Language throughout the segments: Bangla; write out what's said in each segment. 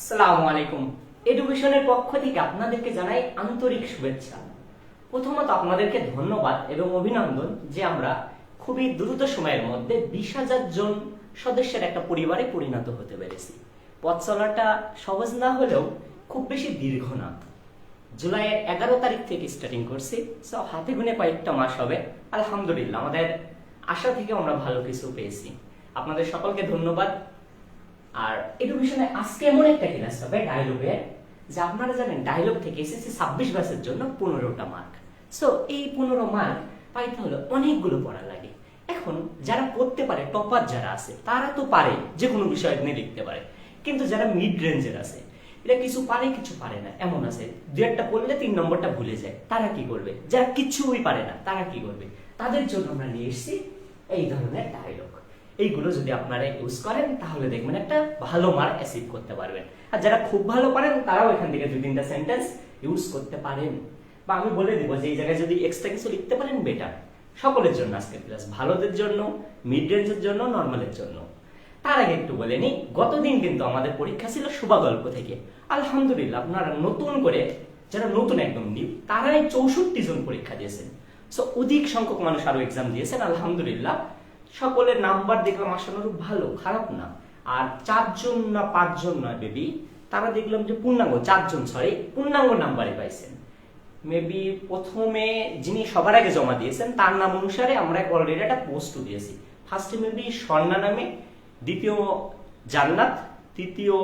আসসালামু আলাইকুম। এডুকেশনের পক্ষ থেকে আপনাদেরকে জানাই আন্তরিক শুভেচ্ছা। প্রথমত আপনাদেরকে ধন্যবাদ এবং অভিনন্দন যে আমরা খুবই দ্রুত সময়ের মধ্যে 20,000 জন সদস্যের একটা পরিবারে পরিণত হতে পেরেছি। পথ চলাটা সহজ না হলেও খুব বেশি দীর্ঘ না। জুলাইয়ের 11 তারিখ থেকে স্টার্টিং করছি, সো হাতে গুনে কয়েকটা মাস হবে। আলহামদুলিল্লাহ আমাদের আশা থেকে আমরা ভালো কিছু পেয়েছি। আপনাদের সকলকে ধন্যবাদ। আর এডুকেশনে আজকে এমন একটা ক্লাস হবে ডায়লগের, যে আপনারা জানেন ডায়লগ থেকে এসএসসি 26 ব্যাচের জন্য 15টা মার্ক। সো এই 15 মার্ক পাইতে হলে অনেকগুলো পড়া লাগে। এখন যারা পড়তে পারে, টপার যারা আছে তারা তো পারে, যে কোনো বিষয় নিয়ে লিখতে পারে। কিন্তু যারা মিড রেঞ্জের আছে, এরা কিছু পারে কিছু পারে না, এমন আছে দু একটা পড়লে 3 নম্বরটা ভুলে যায়। তারা কি করবে? যারা কিছুই পারে না তারা কি করবে? তাদের জন্য আমরা নিয়ে এসেছি এই ধরনের ডায়লগ। এইগুলো যদি আপনারা ইউজ করেন তাহলে দেখবেন একটা ভালো মার্ক অ্যাচিভ করতে পারবেন। আর যারা খুব ভালো পারেন তারাও এখান থেকে 2-3টা সেন্টেন্স ইউজ করতে পারেন, বা আমি বলে দিব যে এই জায়গায় যদি এক্সট্রা কিছু লিখতে পারেন বেটার। সকলের জন্য আজকের ক্লাস, ভালোদের জন্য, মিড রেঞ্জের জন্য, নরমালের জন্য। তার আগে একটু বলে নিই, গতদিন কিন্তু আমাদের পরীক্ষা ছিল শোভা গল্প থেকে। আলহামদুলিল্লাহ আপনারা নতুন করে, যারা নতুন একদম নিউ, তারাই 64 জন পরীক্ষা দিয়েছেন। সো অধিক সংখ্যক মানুষ আরো এক্সাম দিয়েছেন আলহামদুলিল্লাহ। সকলের নাম্বার দেখলাম আশানুরূপ ভালো, খারাপ না। আর 4 জন না 5 জন নয় বেবি, তারা দেখলাম যে পূর্ণাঙ্গ 4 জন, সরি পূর্ণাঙ্গ নাম্বারে পাইছেন। মেবি প্রথমে যিনি সবার আগে জমা দিয়েছেন তার নাম অনুসারে আমরা অলরেডি একটা পোস্টও দিয়েছি। ফার্স্টে মেবি স্বর্ণা নামে, দ্বিতীয় জান্নাত, তৃতীয়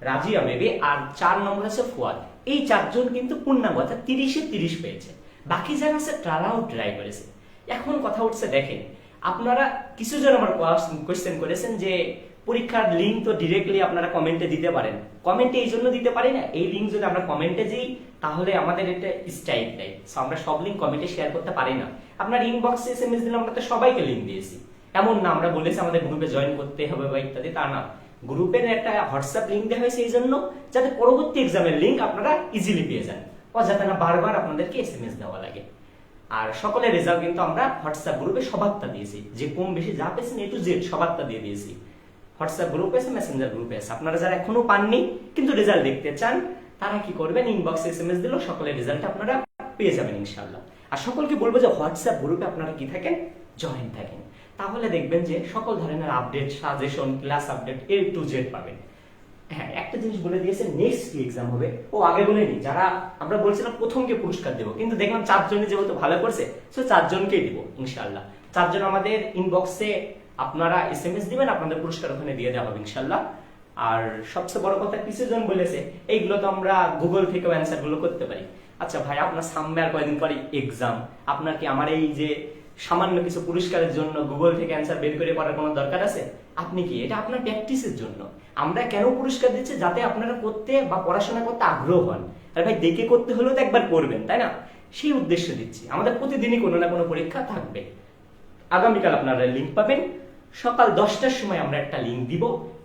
রাজিয়া মেবি, আর 4 নম্বর আছে ফুয়াদ। এই 4 জন কিন্তু পূর্ণাঙ্গ অর্থাৎ 30-এ 30 পেয়েছে। বাকি যারা আছে তারাও ট্রাই করেছে। এখন কথা উঠছে, দেখেন আপনারা কিছুজন আমার কোয়েশ্চেন করেছেন যে পরীক্ষার লিঙ্ক তো ডিরেক্টলি আপনারা কমেন্টে দিতে পারেন। কমেন্টে এই জন্য দিতে পারি না, এই লিঙ্ক যদি আমরা কমেন্টে দিই তাহলে আমাদের এটা স্ট্রাইক দেয়। সো আমরা সব লিঙ্ক কমেন্টে শেয়ার করতে পারি না। আপনার ইনবক্সে এসএমএস দিলে আমরা তো সবাইকে লিঙ্ক দিয়েছি, এমন না আমরা বলেছি আমাদের গ্রুপে জয়েন করতে হবে বা ইত্যাদি, তা না। গ্রুপের একটা হোয়াটসঅ্যাপ লিঙ্ক দেওয়া হয়েছে এই জন্য যাতে পরবর্তী এক্সামের লিঙ্ক আপনারা ইজিলি পেয়ে যান, যাতে না বারবার আপনাদেরকে এসএমএস দেওয়া লাগে। আর সকলের রেজাল্ট কিন্তু আমরা হোয়াটসঅ্যাপ গ্রুপে সবারটা দিয়েছি, যে কম বেশি যা পেয়েছেন A to Z সবারটা দিয়ে দিয়েছি। হোয়াটসঅ্যাপ গ্রুপে আছে, মেসেঞ্জার গ্রুপে আছে। আপনারা যারা এখনো পাননি কিন্তু রেজাল্ট দেখতে চান, তারা কি করবেন, ইনবক্সে এসএমএস দিলেও সকলের রেজাল্ট আপনারা পেয়ে যাবেন ইনশাআল্লাহ। আর সকলকে বলবো যে হোয়াটসঅ্যাপ গ্রুপে আপনারা কি থাকেন, জয়েন থাকেন। তাহলে দেখবেন যে সকল ধরনের update, suggestion, class update A to Z পাবেন। হ্যাঁ, একটা জিনিস বলে দিয়েছে, নেক্সট কি এক্সাম হবে ও আগে বলেনি। যারা আমরা বলছিলাম প্রথমকে পুরস্কার দেবো, কিন্তু দেখলাম 4 জনই যেহেতু ভালো করছে, সো 4 জনকেই দিব ইনশাআল্লাহ। 4 জন আমাদের ইনবক্সে আপনারা এসএমএস দিবেন, আপনাদের পুরস্কার ওখানে দিয়ে দেওয়া হবে ইনশাআল্লাহ। আর সবচেয়ে বড় কথা, কিছু জন বলেছে এইগুলো তো আমরা গুগল থেকেও অ্যান্সার গুলো করতে পারি। আচ্ছা ভাই, আপনার সামনে আর কয়েকদিন পরে এক্সাম, আপনার কি আমার এই যে সামান্য কিছু পুরস্কারের জন্য গুগল থেকে অ্যান্সার বের করে করার কোনো দরকার আছে? আপনি কি, এটা আপনার প্র্যাকটিসের জন্য। আমরা কেন পুরস্কার দিচ্ছি? যাতে আপনারা করতে বা পড়াশোনা করতে আগ্রহ হন। আর ভাই, দেখে করতে হলেও তো একবার করবেন, তাই না? সেই উদ্দেশ্যে দিচ্ছি। আমাদের প্রতিদিনই কোনো না কোনো পরীক্ষা থাকবে। আগামীকাল আপনারা লিঙ্ক পাবেন, সকাল 10টার সময় আমরা একটা লিঙ্ক দিব।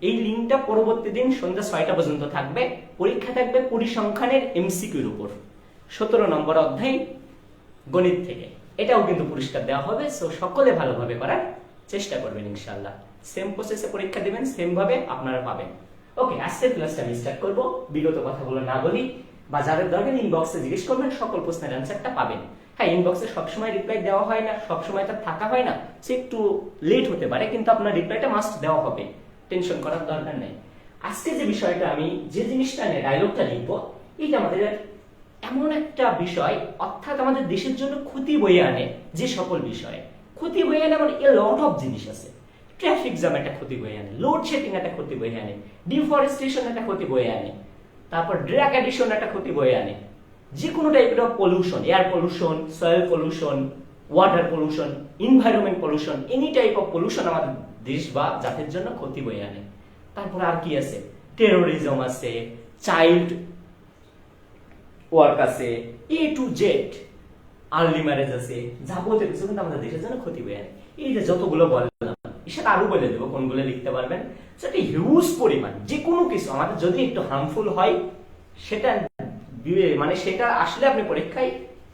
এই লিঙ্কটা পরবর্তী দিন সন্ধ্যা 6টা পর্যন্ত থাকবে। পরীক্ষা থাকবে পরিসংখ্যানের এমসিকিউর উপর, 17 নম্বর অধ্যায় গণিত থেকে। এটাও কিন্তু পুরস্কার দেওয়া হবে। সো সকলে ভালোভাবে করার চেষ্টা করবেন ইনশাআল্লাহ। সেম প্রসেসে পরীক্ষা দিবেন, সেম ভাবে আপনারা পাবেন। ওকে, আজকের ক্লাসটা আমি স্টার্ট করব। বিগত কথাগুলো না বলি, বা যাদের দরকার ইনবক্সে জিজ্ঞেস করবেন, সকল প্রশ্নের অ্যান্সারটা পাবেন। হ্যাঁ, ইনবক্সে সবসময় রিপ্লাই দেওয়া হয় না, সবসময় তার থাকা হয় না, সে একটু লেট হতে পারে, কিন্তু আপনার রিপ্লাইটা মাস্ট দেওয়া হবে, টেনশন করার দরকার নেই। আজকে যে বিষয়টা, আমি যে জিনিসটা নিয়ে ডায়লগটা লিখবো, এটা আমাদের এমন একটা বিষয়, অর্থাৎ আমাদের দেশের জন্য ক্ষতি বয়ে আনে। যে সকল বিষয়ে ক্ষতি বয়ে আনে, মানে এ লট অফ জিনিস আছে। ট্রাফিক জ্যাম একটা ক্ষতি বয়ে আনে, লোডশেডিং একটা ক্ষতি বয়ে আনে, ডিফরেস্টেশন একটা ক্ষতি বয়ে আনে, তারপর ড্রাগ অ্যাডিকশন একটা ক্ষতি বয়ে আনে। যে কোনো টাইপের pollution, air pollution, soil pollution, water pollution, environment pollution, any type of pollution আমাদের দেশ বা জাতির জন্য ক্ষতি বয়ে আনে। তারপর আর কি আছে? টেরোরিজম আছে, চাইল্ড ওয়ার্ক আছে, A to Z, early marriage আছে, যাবতীয় কিছু কিন্তু আমাদের দেশের জন্য ক্ষতি বয়ে আনে। এই যে যতগুলো বললাম, সেটা আরো বলে দেবো কোনগুলো লিখতে পারবেন। সেটা হিউজ পরিমাণ। যে কোনো কিছু আমাদের যদি একটু হার্মফুল হয়, সেটা মানে সেটা আসলে আপনি পরীক্ষায়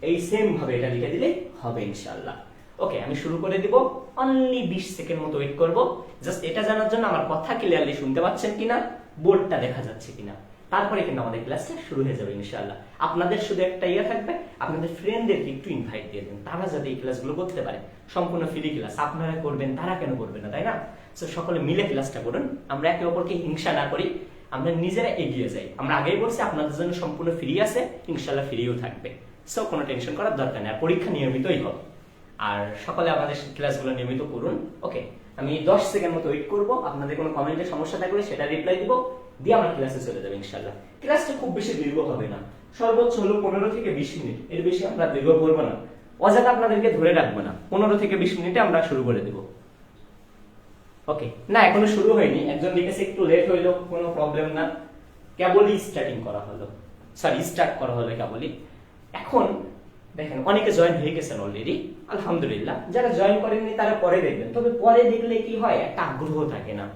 এই সেম ভাবে এটা লিখে দিলে হবে ইনশাআল্লাহ। ওকে, আমি শুরু করে দিব। অনলি 20 সেকেন্ড মতো ওয়েট করব, জাস্ট এটা জানার জন্য আমার কথা ক্লিয়ারলি শুনতে পাচ্ছেন কিনা, বোর্ডটা দেখা যাচ্ছে কিনা, তারপরে কিন্তু আমাদের ক্লাসটা শুরু হয়ে যাবে ইনশাআল্লাহ। আপনাদের শুধু একটা ইয়ে থাকবে, আপনাদের ফ্রেন্ডদেরকে একটু ইনভাইট দিয়ে দেন, তারা যাতে এই ক্লাসগুলো করতে পারে। সম্পূর্ণ ফ্রি ক্লাস, আপনারা করবেন, তারা কেন করবে না, তাই না? তো সকলে মিলে ক্লাসটা করুন, আমরা একে অপরকে হিংসা না করি, আমরা নিজেরা এগিয়ে যাই। আমরা আগেই বলছি আপনাদের জন্য সম্পূর্ণ ফ্রি আছে, ইনশাআল্লাহ ফ্রিও থাকবে। সো কোনো টেনশন করার দরকার নেই, আর পরীক্ষা নিয়মিতই হবে। আর সকলে আমাদের ক্লাসগুলো নিয়মিত করুন। ওকে, আমি 10 সেকেন্ড মতো ওয়েট করবো, আপনাদের কোনো কমেন্টে সমস্যা থাকলে সেটা রিপ্লাই দিব, দিয়ে আমার ক্লাসে চলে যাবে ইনশাআল্লাহ। ক্লাসটা খুব বেশি দীর্ঘ হবে না, সর্বোচ্চ হলো 15 থেকে 20 মিনিট, এর বেশি আমরা দীর্ঘ করবো না, অযথা আপনাদেরকে ধরে রাখবো না। 15 থেকে 20 মিনিটে আমরা শুরু করে দেব। ওকে, না এখনো শুরু হয়নি, একজন লিখেছে একটু লেট হইলো, কোনো প্রবলেম না, কেবলই স্টার্টিং করা হলো, সরি স্টার্ট করা হলো কেবলই। এখন দেখেন অনেকে জয়েন হয়ে গেছেন অলরেডি, আলহামদুলিল্লাহ। যারা জয়েন করেননি তারা পরে দেখবেন, তবে পরে দেখলে কি হয়, একটা আগ্রহ থাকে না।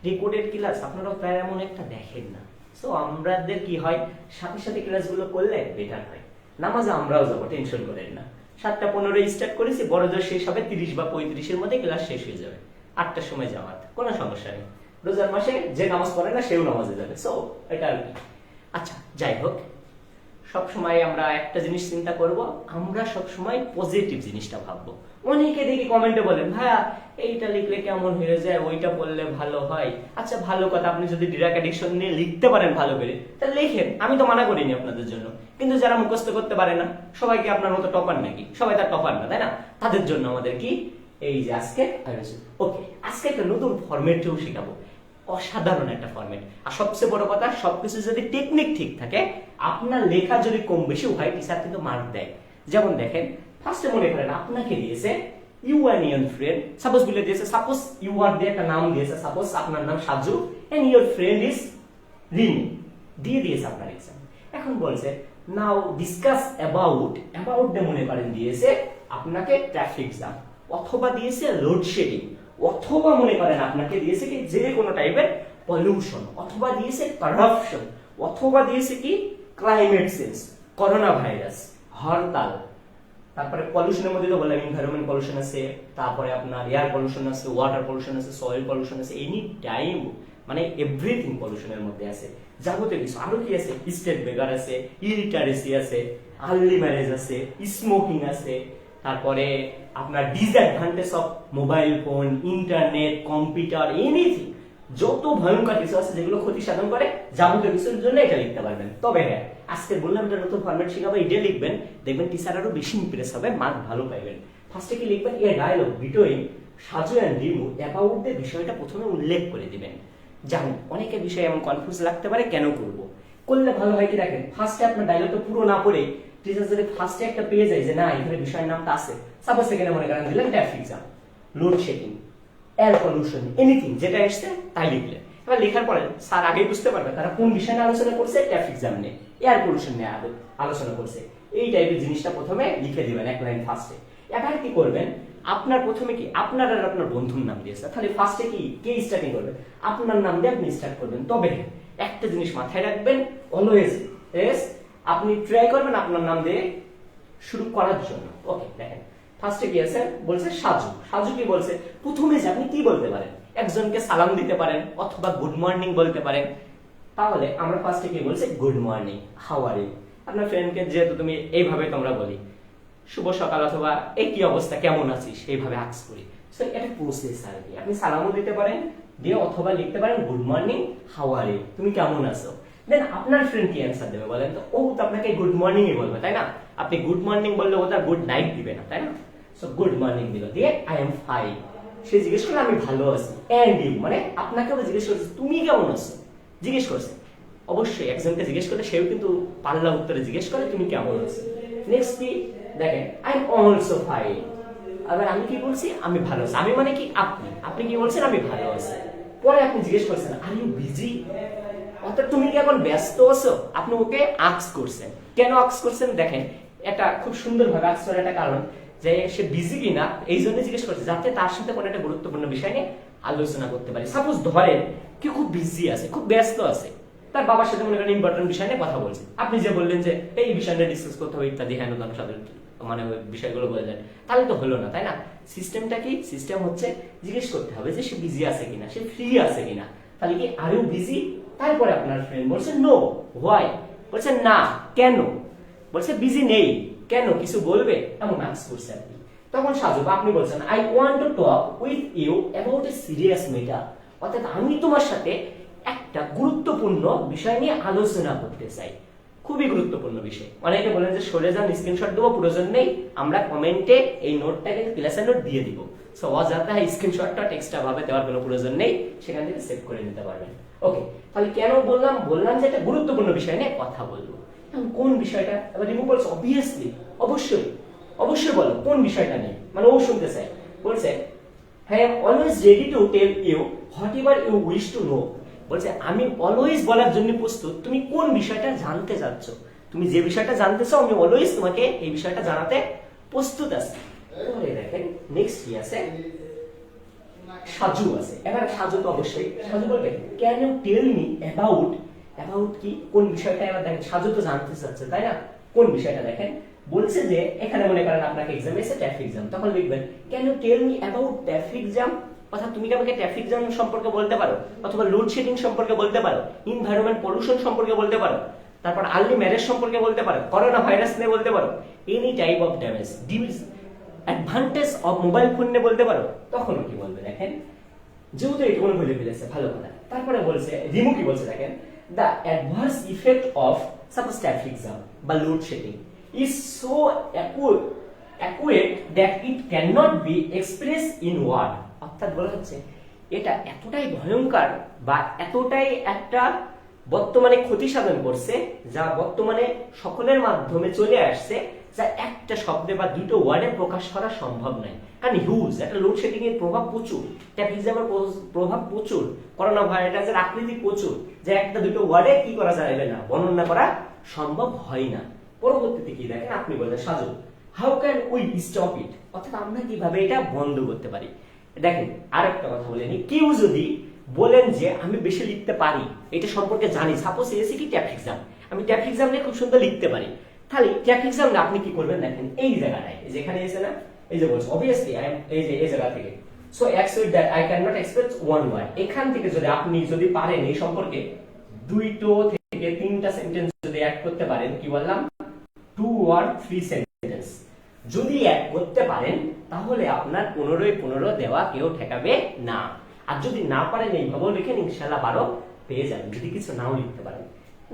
রেকর্ডেড ক্লাস আপনারা প্রায় এমন একটা দেখেন না, সো আমাদের কি হয়, সাথে সাথে ক্লাসগুলো করলে বেটার হয়। নামাজে আমরাও যাবো, টেনশন করেন না। 7:15 স্টার্ট করেছি, বড় জোর শেষ হবে 30 বা 35-এর মধ্যে ক্লাস শেষ হয়ে যাবে। 8টার সময় জামাত, কোনো সমস্যা নেই। রোজার মাসে যে নামাজ পড়ে না সেও নামাজে যাবে, সো এটা আর কি। আচ্ছা যাই হোক, সবসময় আমরা একটা জিনিস চিন্তা করব, আমরা সবসময় পজিটিভ জিনিসটা ভাববো। অনেকে দেখি কমেন্টে বলেন, ভাইয়া এইটা লিখলে কেমন হয়ে যায়, ওইটা বললে ভালো হয়। আচ্ছা ভালো কথা, আপনি যদি ডিরাক অ্যাডিকশন নিয়ে লিখতে পারেন ভালো করে, তাহলে লেখেন, আমি তো মানা করিনি আপনাদের জন্য। কিন্তু যারা মুখস্থ করতে পারে না, সবাইকে আপনার মতো টপার নাকি? সবাই তার টপার না, তাই না? তাদের জন্য আমাদের কি এই যে আজকে ওকে, আজকে একটা নতুন ফরম্যাটেও শেখাবো, অসাধারণ একটা ফরম্যাট। আর সবচেয়ে বড় কথা, সবকিছু যদি টেকনিক ঠিক থাকে, আপনার লেখা যদি কম বেশি হয়, টিচার কিন্তু মার্ক দেয়। যেমন দেখেন, ফার্স্টে মনে করেন আপনাকে দিয়েছে you are your friend, suppose বলে দিয়েছে, সাপোজ ইউ আর দিয়ে একটা নাম দিয়েছে, সাপোজ আপনার নাম Saju and your friend is Rimi, দিয়ে দিয়েছে আপনার এক্সাম। এখন বলছে নাও ডিসকাস অ্যাবাউট, অ্যাবাউট দিয়ে মনে করেন দিয়েছে আপনাকে ট্রাফিক জ্যাম, অথবা দিয়েছে লোডশেডিং, অথবা মনে করেন আপনাকে দিয়েছে কি যে কোনো টাইপের পলিউশন, অথবা দিয়েছে কারাপশন, অথবা দিয়েছে কি ক্লাইমেট চেঞ্জ, করোনা ভাইরাস, হরতাল। তারপরে পলিউশনের মধ্যে তো বললাম এনভায়রনমেন্ট পলিউশন আছে, তারপরে আপনার এয়ার পলিউশন আছে, ওয়াটার পলিউশন আছে, সয়েল পলিউশন আছে, এনি টাইম মানে এভরিথিং পলিউশনের মধ্যে আছে, যাবতীয় কিছু। আরো কি আছে, স্টেট বেগার আছে, ইলিটারেসি আছে, আর্লি ম্যারেজ আছে, স্মোকিং আছে, তারপরে আপনার disadvantage of mobile phone, internet, computer, anything, যত ভয়ঙ্কর কিছু আছে যেগুলো ক্ষতি সাধন করে, যাবতীয় কিছুর জন্য এটা লিখতে পারবেন। তবে হ্যাঁ, আজকে বললাম এটা নতুন ফরম্যাট শিখাবো, এটা লিখবেন, দেখবেন টিচার আরো বেশি ইমপ্রেস হবে, মার্ক ভালো পাইবেন। ফার্স্টে কি লিখবেন, a dialogue between Saju and Rimu about the বিষয়টা প্রথমে উল্লেখ করে দিবেন। জানি অনেকে বিষয় এমন কনফিউজ লাগতে পারে, কেন করব, করলে ভালো হয় কি দেখেন, ফার্স্টে আপনার ডায়লগটা পুরো না পড়ে টিচার যদি ফার্স্টে একটা পেয়ে যায় যে না এখানে বিষয়ের নামটা আছে, সাপোজ সেখানে মনে করেন দিলেন traffic jam, load shedding, air pollution, anything যেটা এসছে তাই লিখলেন। এবার লেখার পরে স্যার আগেই বুঝতে পারবে তারা কোন বিষয় নিয়ে আলোচনা করছে, ট্রাফিক জ্যাম নিয়ে, এয়ার পলিউশন নিয়ে আলোচনা করছে, এই টাইপের জিনিসটা প্রথমে লিখে দিবেন এক লাইন ফার্স্টে। এবার কি করবেন, আপনার প্রথমে কি আপনার আর আপনার বন্ধুর নাম দিয়েছে, তাহলে ফার্স্টে কি কে স্টার্টিং করবে, আপনার নাম দিয়ে আপনি স্টার্ট করবেন। তবে একটা জিনিস মাথায় রাখবেন, অলওয়েজ আপনি ট্রাই করবেন আপনার নাম দিয়ে শুরু করার জন্য। ওকে দেখেন, ফার্স্টে কি আছে, বলছে সাজু। সাজু কি বলছে, প্রথমে যে আপনি কি বলতে পারেন, একজনকে সালাম দিতে পারেন, অথবা গুড মর্নিং বলতে পারেন। তাহলে আমরা ফার্স্টে কি বলছি, good morning, how are you. আপনার ফ্রেন্ডকে যেহেতু তুমি এইভাবে তোমরা বলি, শুভ সকাল অথবা এই কি অবস্থা, কেমন আছিস, এইভাবে আস্ক করি। সো এটা প্রসেস আর কি, আপনি সালামও দিতে পারেন দিয়ে, অথবা লিখতে পারেন good morning, how are you, তুমি কেমন আছো। দেন আপনার ফ্রেন্ড কি অ্যান্সার দেবে বলেন তো, ও তো আপনাকে গুড মর্নিং বলবে, তাই না? আপনি গুড মর্নিং বললে ও তার গুড নাইট দিবে না, তাই না? সো গুড মর্নিং দিল, দিয়ে আই এম ফাইন, সে জিজ্ঞেস করলে আমি ভালো আছি, এন্ড ইউ মানে আপনাকেও জিজ্ঞেস করছে তুমি কেমন আছো, জিজ্ঞেস করছে। অবশ্যই একজনকে জিজ্ঞেস করলে সেও কিন্তু পাল্লা উত্তরে জিজ্ঞেস করে তুমি কেমন আছো। নেক্সট কি দেখেন, আই এম অলসো ফাইন, আবার আমি কি বলছি, আমি ভালো আছি। আমি মানে কি আপনি, আপনি কি বলছেন, আমি ভালো আছি। পরে আপনি জিজ্ঞেস করছেন আর ইউ বিজি, অর্থাৎ তুমি কি এখন ব্যস্ত আছো, আপনি ওকে আস্ক করছেন। কেন আস্ক করছেন দেখেন, এটা খুব সুন্দর ভাবে আস্ক করার একটা কারণ যে সে বিজি কিনা এই জন্য জিজ্ঞেস করছে, যাতে তার সাথে কোনো একটা গুরুত্বপূর্ণ বিষয় নিয়ে আলোচনা করতে পারি। সাপোজ ধরেন কি খুব বিজি আছে, খুব ব্যস্ত আছে, তার বাবার সাথে মনে করেন ইম্পর্টেন্ট বিষয় নিয়ে কথা বলছে, আপনি যে বললেন যে এই বিষয় নিয়ে ডিসকাস করতে হবে ইত্যাদি, হ্যাঁ সাথে মানে ওই বিষয়গুলো বলে দেন, তাহলে তো হলো না, তাই না? সিস্টেমটা কি, সিস্টেম হচ্ছে জিজ্ঞেস করতে হবে যে সে বিজি আছে কিনা, সে ফ্রি আছে কিনা। তাহলে কি আর ইউ বিজি, তারপরে আপনার ফ্রেন্ড বলছে নো হোয়াই, বলছে না কেন, বলছে বিজি নেই কেন কিছু বলবে, এমন আস্ক করছে আপনি। তখন সাজু বা আপনি বলছেন I want to talk with you about a serious matter, অর্থাৎ আমি তোমার সাথে একটা গুরুত্বপূর্ণ বিষয় নিয়ে আলোচনা করতে চাই, খুবই গুরুত্বপূর্ণ বিষয়। অনেকে বলেন যে সরে যান স্ক্রিনশট দেবো, প্রয়োজন নেই, আমরা কমেন্টে এই নোটটা কিন্তু ক্লাসের নোট দিয়ে দিব। সো অযথা স্ক্রিনশটটা টেক্সটটা ভাবে দেওয়ার কোনো প্রয়োজন নেই, সেখান থেকে সেভ করে নিতে পারবেন। ওকে, তাহলে কেন বললাম যে একটা গুরুত্বপূর্ণ বিষয় নিয়ে কথা বলবো। এখন কোন বিষয়টা? এবার রিমু বলছে অবভিয়াসলি, অবশ্যই বলো কোন বিষয়টা নিয়ে, মানে ও শুনতে চায়। বলছে হ্যাঁ I am always ready to tell you whatever you wish to know, বলছে আমি অলওয়েজ বলার জন্য প্রস্তুত, তুমি কোন বিষয়টা জানতে চাচ্ছ, তুমি যে বিষয়টা জানতে চাও আমি অলওয়েজ তোমাকে এই বিষয়টা জানাতে প্রস্তুত আছি। পরে দেখেন নেক্সট কি আছে, সাজু আছে। এবার সাজু তো অবশ্যই, সাজু বলবে can you tell me about, about কি কোন বিষয়টা। এবার দেখেন সাজু তো জানতে চাচ্ছে তাই না, কোন বিষয়টা দেখেন বলছে যে এখানে মনে করেন আপনাকে এক্সাম এসে ট্রাফিক জ্যাম, তখন লিখবেন can you tell me about traffic jam, অর্থাৎ তুমি কি আমাকে ট্রাফিক জ্যাম সম্পর্কে বলতে পারো, অথবা লোডশেডিং সম্পর্কে বলতে পারো, এনভায়রনমেন্ট পলিউশন সম্পর্কে বলতে পারো, তারপর আর্লি ম্যারেজ সম্পর্কে বলতে পারো, করোনা ভাইরাস নিয়ে বলতে পারো, any type of damage advantage of mobile phone নিয়ে বলতে পারো। তখন কি বলবে দেখেন, যেহেতু এটুকুন বলে ফেলেছে ভালো কথা। তারপরে বলছে রিমু কি বলছে দেখেন, the adverse effect of suppose traffic jam বা load shedding is so accurate that it cannot be expressed in word, অর্থাৎ বলা হচ্ছে এটা এতটাই ভয়ঙ্কর বা এতটাই একটা বর্তমানে ক্ষতি সাধন করছে যা বর্তমানে সকলের মাধ্যমে চলে আসছে, যা একটা শব্দে বা দুটো ওয়ার্ডে প্রকাশ করা সম্ভব নয়। কারণ হিউজ একটা লোডশেডিং এর প্রভাব প্রচুর, ট্রাফিক জ্যামের প্রভাব প্রচুর, করোনা ভাইরাসের আকৃতি প্রচুর, যে একটা দুটো ওয়ার্ডে কি করা যাবে না, বর্ণনা করা সম্ভব হয় না। পরবর্তীতে কি দেখেন আপনি বলেন Saju how can we stop it, অর্থাৎ আমরা কিভাবে এটা বন্ধ করতে পারি। দেখেন আরেকটা কথা বলে নি, কেউ যদি বলেন যে আমি বেশি লিখতে পারি, এটা সম্পর্কে জানি, সাপোজ এসে কি ট্রাফিক জ্যাম, আমি ট্রাফিক জ্যাম নিয়ে খুব সুন্দর লিখতে পারি, তাহলে ট্রাফিক জ্যাম না আপনি কি করবেন দেখেন এই জায়গাটায়, যেখানে এসে না এই যে বলছে অবভিয়াসলি আই এম এই যে এই জায়গা থেকে so expect that I can not express one word, এখান থেকে যদি আপনি যদি পারেন এই সম্পর্কে দুইটো থেকে তিনটা সেন্টেন্স যদি অ্যাড করতে পারেন, কি বললাম 2 or 3 সেন্টেন্স যদি অ্যাড করতে পারেন, তাহলে আপনার 15 দেওয়া কেউ ঠেকাবে না। আর যদি না পারেন এইভাবেও লিখেন ইনশাআল্লাহ 12 পেয়ে যাবেন, যদি কিছু নাও লিখতে পারেন।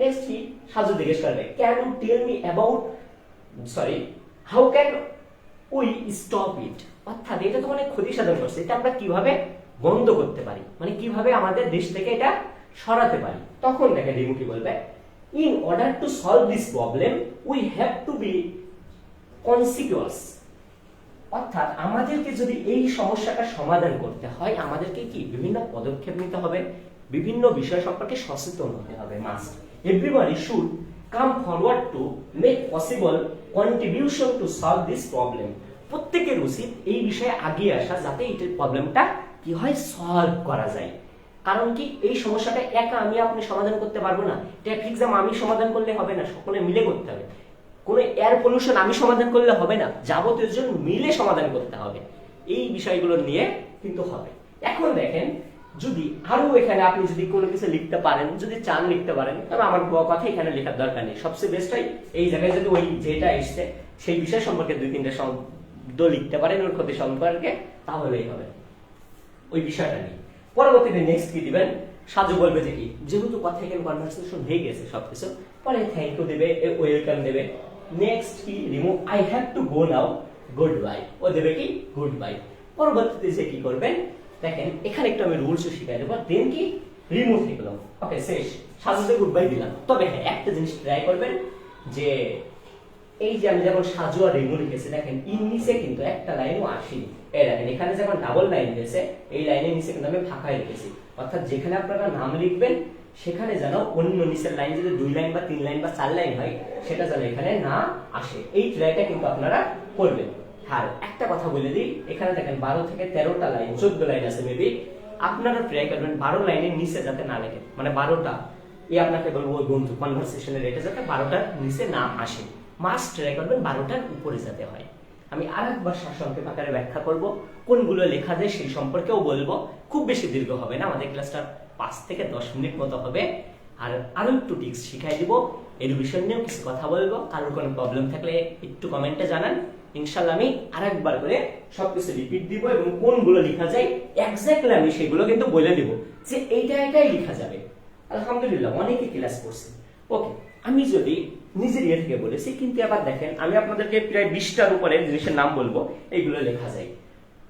নেক্সট কি সাজু জিজ্ঞেস করবে can you tell me about how can we stop it, অর্থাৎ এটা তো অনেক ক্ষতি সাধন করছে, এটা আমরা কিভাবে বন্ধ করতে পারি, মানে কিভাবে আমাদের দেশ থেকে এটা সরাতে পারি। তখন দেখেন রিমু কি বলবে, in order to solve this problem we have to be conscious, অর্থাৎ আমাদেরকে যদি এই সমস্যাটা সমাধান করতে হয় আমাদেরকে কি বিভিন্ন পদক্ষেপ নিতে হবে, বিভিন্ন বিষয় সম্পর্কে সচেতন হতে হবে। Must everybody should come forward to make possible contribution to solve this problem, প্রত্যেকের উচিত এই বিষয়ে আগিয়ে আসা যাতে এই প্রবলেমটা কি হয় সলভ করা যায়। কারণ কি এই সমস্যাটা একা আমি আপনি সমাধান করতে পারবো না, ট্রাফিক জ্যাম আমি সমাধান করলে হবে না, সকলে মিলে করতে হবে। কোনো এয়ার পলিউশন আমি সমাধান করলে হবে না, যাবতীয় জন মিলে সমাধান করতে হবে, এই বিষয়গুলো নিয়ে কিন্তু হবে। এখন দেখেন যদি আরো এখানে আপনি যদি কোনো কিছু লিখতে পারেন, যদি চান লিখতে পারেন, তবে আমার কথা এখানে লেখার দরকার নেই, সবচেয়ে বেস্ট হয় এই জায়গায় যদি ওই যেটা এসছে সেই বিষয় সম্পর্কে 2-3টা শব্দ লিখতে পারেন ওর ক্ষতি সম্পর্কে, তাহলেই হবে ওই বিষয়টা নিয়ে। পরবর্তীতে নেক্সট কি দিবেন, সাজু বলবে যে কি যেহেতু কথা এখানে কনভারসেশন হয়ে গেছে সবকিছু, পরে থ্যাংক ইউ দেবে, ওয়েলকাম দেবে। নেক্সট কি remove I have to go now goodbye, ও দেবে কি গুড বাই। পরবর্তীতে যে কি করবেন দেখেন এখানে একটু আমি রুলস শিখাই দেবো, দেন কি রিমুভ লিখলাম, ওকে শেষ, সাজুতে গুড বাই দিলাম। তবে হ্যাঁ একটা জিনিস ট্রাই করবেন যে এই যে আমি যেমন সাজু আর রিমু লিখেছি দেখেন ইন নিচে কিন্তু একটা লাইনও আসেনি, এই দেখেন এখানে যখন ডাবল লাইন দিয়েছে এই লাইনের নিচে কিন্তু আমি ফাঁকাই রেখেছি, অর্থাৎ যেখানে আপনারা নাম লিখবেন সেখানে যেন অন্য নিচের লাইন যদি 2 লাইন বা 3 লাইন বা 4 লাইন হয় সেটা যেন এখানে না আসে, এই ট্রাইটা কিন্তু আপনারা করবেন। আর একটা কথা বলে দিই, এখানে দেখেন 12 থেকে 13টা লাইন 14 লাইন আছে মেবি, আপনারা ট্রাই করবেন 12 লাইনের নিচে যাতে না লেখেন, মানে 12টা এই আপনাকে বলবো ওই বন্ধু কনভারসেশনের এটা যাতে 12টার নিচে না আসে, মাস্ট ট্রাই করবেন 12টার উপরে যাতে হয়। আমি আরেকবার সারসংক্ষেপ আকারে ব্যাখ্যা করব, কোনগুলো লেখা যায় সেই সম্পর্কেও বলবো, খুব বেশি দীর্ঘ হবে না, আমাদের ক্লাসটা 5 থেকে 10 মিনিট মতো হবে, আর আরো একটু টিপস শিখাই দিব, এডুকেশন নিয়েও কিছু কথা বলবো। কারোর কোনো প্রবলেম থাকলে একটু কমেন্টে জানান, ইনশাল্লাহ আমি আরেকবার করে সবকিছু রিপিট দিব এবং কোনগুলো লেখা যায় এক্স্যাক্টলি আমি সেগুলো কিন্তু বলে দিব যে এইটাই লেখা যাবে। আলহামদুলিল্লাহ অনেকে ক্লাস করছে। ওকে, আমি যদি নিজের ইয়ে থেকে বলেছি, কিন্তু এবার দেখেন আমি আপনাদেরকে প্রায় 20টার উপরে জিনিসের নাম বলবো, এইগুলো লেখা যায়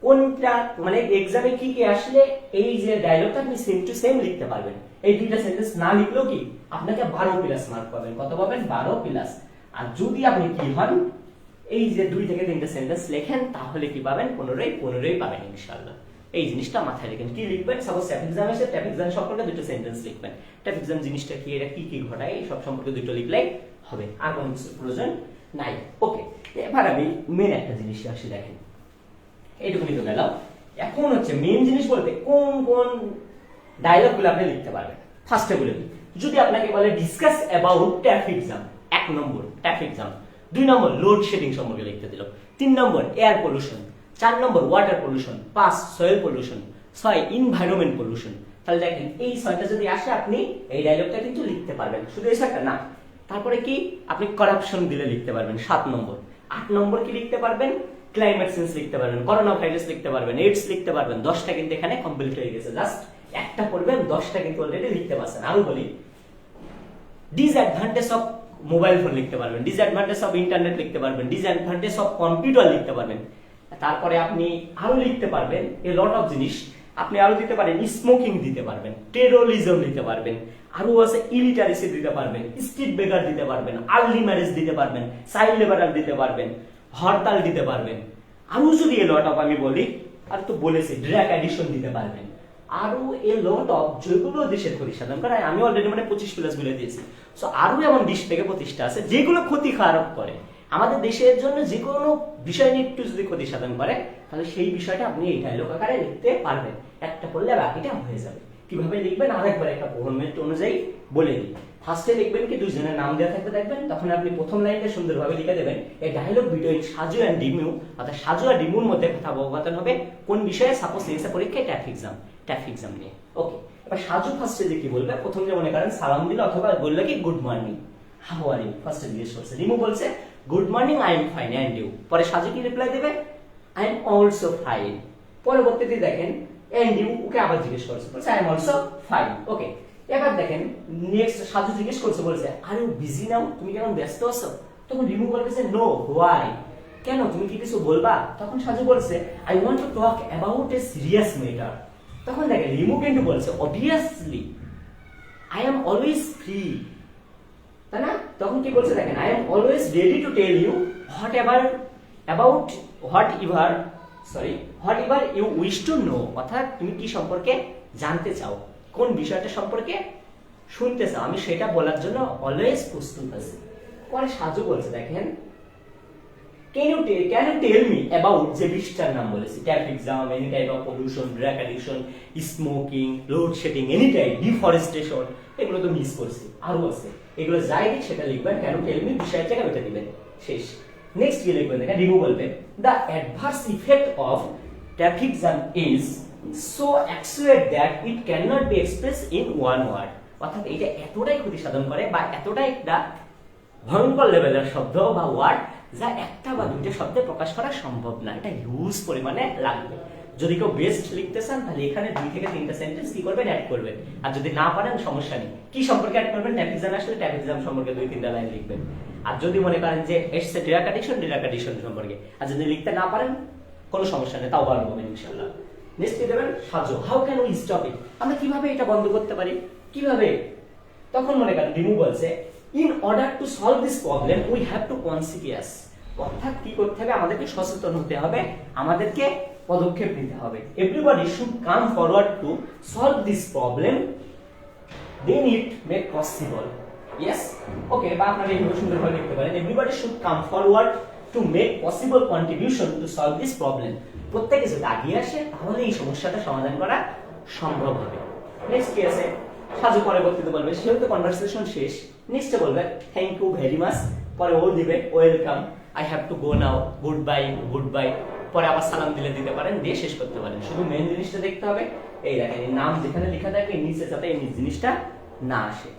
কোনটা, মানে এক্সামে কি কি আসলে এই যে ডায়লগটা আপনি সেম টু সেম লিখতে পারবেন। এই দুইটা সেন্টেন্স না লিখলেও কি আপনাকে 12 প্লাস মার্ক পাবেন। কত পাবেন? 12 প্লাস। আর যদি আপনি কি হন এই যে 2 থেকে 3টা সেন্টেন্স লেখেন তাহলে কি পাবেন? 15 পাবেন ইনশাআল্লাহ। এই জিনিসটা মাথায় রাখেন। কি লিখবেন? সাপোজ ট্যাপ এক্সাম এসে ট্যাপ এক্সাম সম্পর্কে 2টা সেন্টেন্স লিখবেন। ট্যাপ এক্সাম জিনিসটা কি, এটা কি কি ঘটায়, সব সম্পর্কে 2টো লিখলেই হবে, আর কোনো কিছুর প্রয়োজন নাই। ওকে, এবার আমি মেন একটা জিনিস আসি, দেখেন এইটুকুনি তো গেলাম। এখন হচ্ছে মেন জিনিস বলতে কোন কোন ডায়লগগুলো আপনি লিখতে পারবেন। ফার্স্টে বলে দিই, যদি আপনাকে বলে ডিসকাস অ্যাবাউট ট্যাপ এক্সাম, 1 নম্বর ট্যাপ এক্সাম, 2 নম্বর লোড শেডিং সম্পর্কে লিখতে দিল, 3 নম্বর এয়ার পলিউশন, 4 নম্বর water pollution, 5 soil pollution, 6 environment pollution. তাহলে দেখেন এই 6টা যদি আসে আপনি এই ডায়লগটা কিন্তু লিখতে পারবেন। শুধু এই 6টা না, তারপরে কি আপনি কারাপশন দিলে লিখতে পারবেন 7 নম্বর। 8 নম্বর কি লিখতে পারবেন? ক্লাইমেট চেঞ্জ লিখতে পারবেন, করোনা ভাইরাস লিখতে পারবেন, এইডস লিখতে পারবেন। 10টা কিন্তু এখানে কমপ্লিট হয়ে গেছে, জাস্ট একটা পড়বেন, 10টা কিন্তু অলরেডি লিখতে পারছেন। আরো বলি, ডিসঅ্যাডভান্টেজ অফ মোবাইল ফোন লিখতে পারবেন, ডিসঅ্যাডভান্টেজ অফ ইন্টারনেট লিখতে পারবেন, ডিসঅ্যাডভান্টেজ অফ কম্পিউটার লিখতে পারবেন। তারপরে আপনি আরো লিখতে পারবেন এ লট অফ জিনিস। আপনি আরো দিতে পারেন স্মোকিং দিতে পারবেন, টেরোরিজম দিতে পারবেন, আরো আছে ইলিটারেসি দিতে পারবেন, স্ট্রিট বেকার দিতে পারবেন, আর্লি ম্যারেজ দিতে পারবেন, চাইল্ড লেবারার দিতে পারবেন, হরতাল দিতে পারবেন। আরো যদি এ লট অফ আমি বলি, আর তো বলেছি ড্রাগ অ্যাডিকশন দিতে পারবেন। আরো এ লট অফ যেগুলো দেশের ক্ষতি সাধন করে, আমি অলরেডি মানে 25 প্লাস বলে দিয়েছি। সো আরো এমন 20 থেকে 25টা আছে যেগুলো ক্ষতি খারাপ করে আমাদের দেশের জন্য। যে কোনো বিষয় নিয়ে একটু যদি ক্ষতি সাধন করে তাহলে সেই বিষয়টা আপনি এই ডায়লগ আকারে লিখতে পারবেন। একটা পড়লে বাকিটা হয়ে যাবে। কিভাবে লিখবেন আরেকবার একটা ফরম্যাট অনুযায়ী বলে দিই। ফার্স্টে লিখবেন কি, দুইজনের নাম দেওয়া থাকবে দেখবেন, তখন আপনি প্রথম লাইনটা সুন্দরভাবে লিখে দেবেন এই dialogue between Saju and Dimu, অর্থাৎ সাজু আর ডিমুর মধ্যে কথা অবগতন হবে কোন বিষয়ে। সাপোজ এসে পরীক্ষায় ট্যাপ এক্সাম নিয়ে। ওকে, এবার সাজু ফার্স্টে যে কি বলবে, প্রথম যে মনে করেন সালাম দিল অথবা বললো কি good morning, how are you, ফার্স্টে জিজ্ঞেস করছে। ডিমু বলছে good morning, I am fine and you. পরে সাজু কি রিপ্লাই দেবে? I am also fine. পরবর্তীতে দেখেন এন্ড ইউ ওকে আবার জিজ্ঞেস করছে, বলছে I am also fine. Okay, এবার দেখেন নেক্সট সাজু জিজ্ঞেস করছে, বলছে আর ইউ বিজি নাও, তুমি কেমন ব্যস্ত আছো? তখন রিমু বলতেছে নো, হোয়াই, কেন, তুমি কি কিছু বলবা? তখন সাজু বলছে I want to talk about a serious matter. তখন দেখেন রিমু কিন্তু বলছে obviously I am always free, তাই না? তখন কি বলছে দেখেন I am always ready to tell you whatever about whatever you wish to know, অর্থাৎ তুমি কি সম্পর্কে জানতে চাও, কোন বিষয়টা সম্পর্কে শুনতে চাও, আমি সেটা বলার জন্য অলওয়েজ প্রস্তুত আছি। পরে সাজু বলছে দেখেন can you tell me about যে 20টার নাম বলেছি, tap exam, any type of pollution, drug addiction, smoking, load shedding, any type, deforestation, এগুলো তো মিস করছি, আরো আছে। এগুলো যাই দিক সেটা লিখবেন, কেন টেল মি বিষয়ের জায়গায় ওটা দিবেন, শেষ। নেক্সট কি লিখবেন দেখেন, রিমু বলবে the adverse effect of tap exam is so acute that it can not be express in one word, অর্থাৎ এটা এতটাই ক্ষতি সাধন করে বা এতটাই একটা ভয়ঙ্কর লেভেলের শব্দ বা ওয়ার্ড যা একটা বা দুইটা শব্দে প্রকাশ করা সম্ভব না, এটা হিউজ পরিমাণে লাগবে। যদি কেউ বেস্ট লিখতে চান তাহলে এখানে 2 থেকে 3টা সেন্টেন্স কি করবেন, অ্যাড করবেন। আর যদি না পারেন সমস্যা নেই, কি সম্পর্কে অ্যাড করবেন, ট্যাপ এক্সাম আসলে ট্যাপ এক্সাম সম্পর্কে 2-3টা লাইন লিখবেন। আর যদি মনে করেন যে এসছে ড্রাগ অ্যাডিকশন সম্পর্কে, আর যদি লিখতে না পারেন কোনো সমস্যা নেই, তাও ভালো হবে ইনশাআল্লাহ। নেক্সট কি দেবেন, সাজো, হাউ ক্যান উই স্টপ ইট, আমরা কিভাবে এটা বন্ধ করতে পারি, কিভাবে? তখন মনে করেন রিমু বলছে in order to solve this problem we have to conscious, অর্থাৎ কি করতে হবে, আমাদেরকে সচেতন হতে হবে, আমাদেরকে পদক্ষেপ নিতে হবে। Everybody should come forward to solve this problem then it may possible. Yes, okay, বা আপনারা এইভাবে সুন্দরভাবে লিখতে পারেন everybody should come forward to make possible contribution to solve this problem. প্রত্যেকে যদি এগিয়ে আসে তাহলে এই সমস্যাটা সমাধান করা সম্ভব হবে। নেক্সট কি আছে, সাজু পরবর্তীতে বলবে সেহেতু কনভারসেশন শেষ। নেক্সটে বলবে থ্যাংক ইউ ভেরি মাচ, পরে ও দিবে welcome, I have to go now, good bye, পরে আবার সালাম দিতে পারেন, দিয়ে শেষ করতে পারেন। শুধু মেন জিনিসটা দেখতে হবে, এই দেখেন এই নাম যেখানে লেখা থাকবে নিচে যাতে এই জিনিসটা না আসে।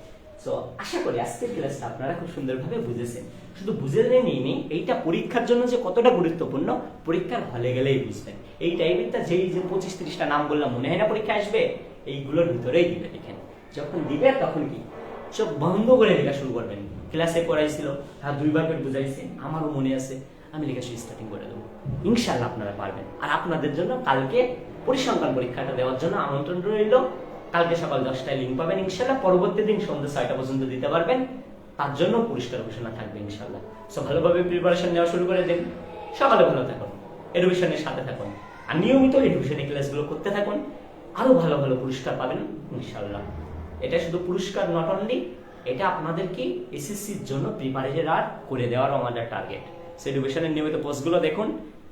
সো আশা করি আজকের ক্লাসটা আপনারা খুব সুন্দরভাবে বুঝেছেন। শুধু বুঝে নিয়ে এইটা পরীক্ষার জন্য যে কতটা গুরুত্বপূর্ণ পরীক্ষার হলে গেলেই বুঝবেন। এই টাইপেরটা যেই যে 25-30টা নাম বললাম মনে হয় না পরীক্ষা আসবে, এইগুলোর ভিতরেই দিবে। দেখেন যখন দিবে তখন কি চোখ বন্ধ করে লেখা শুরু করবেন। ক্লাসে পড়াইছিল, হ্যাঁ 2বার করে বুঝাইছে, আমারও মনে আছে, আমি লেখা স্টার্টিং করে দেবো। ইনশাল্লাহ আপনারা পারবেন। আর আপনাদের জন্য কালকে পরিসংখ্যান পরীক্ষাটা দেওয়ার জন্য আমন্ত্রণ রইল। কালকে সকাল 10টায় লিঙ্ক পাবেন ইনশাল্লাহ। পরবর্তী দিন সন্ধ্যা 6টা পর্যন্ত দিতে পারবেন, তার জন্য পুরস্কার ঘোষণা থাকবে ইনশাল্লাহ। সো ভালোভাবে প্রিপারেশন নেওয়া শুরু করে দিন। সকালে ভালো থাকুন, এডুকেশনের সাথে থাকুন, আর নিয়মিত এডুকেশনের ক্লাসগুলো করতে থাকুন। আরো ভালো ভালো পুরস্কার পাবেন ইনশাল্লাহ। এটা শুধু পুরস্কার নট অনলি, এটা আপনাদেরকে এসএসসির জন্য প্রিপারেশন আর করে দেওয়ারও আমাদের টার্গেট। সো এডুকেশনের নিয়মিত পোস্টগুলো দেখুন,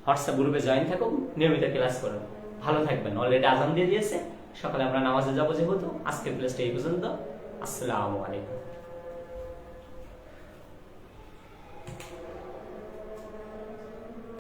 হোয়াটসঅ্যাপ গ্রুপে জয়েন থাকুন, নিয়মিত ক্লাস করুন। ভালো থাকবেন। অলরেডি আজান দিয়ে দিয়েছে, সকালে আমরা নামাজে যাবো যেহেতু। আজকের ক্লাসটা এই পর্যন্ত। আসসালামু আলাইকুম।